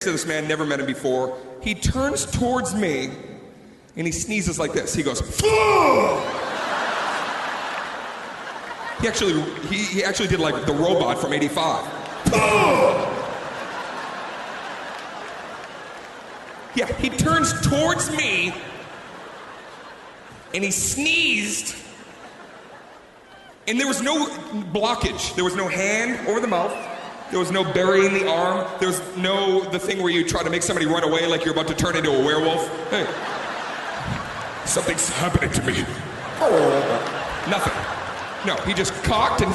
to this man, never met him before. He turns towards me and he sneezes like this. He goes, "Fuh!" He actually did like the robot from '85. Yeah, he turns towards me and he sneezed, and there was no blockage. There was no hand over the mouth. There was no burying the arm. There was no the thing where you try to make somebody run away like you're about to turn into a werewolf. Hey, something's happening to me. Oh, nothing. No, he just cocked and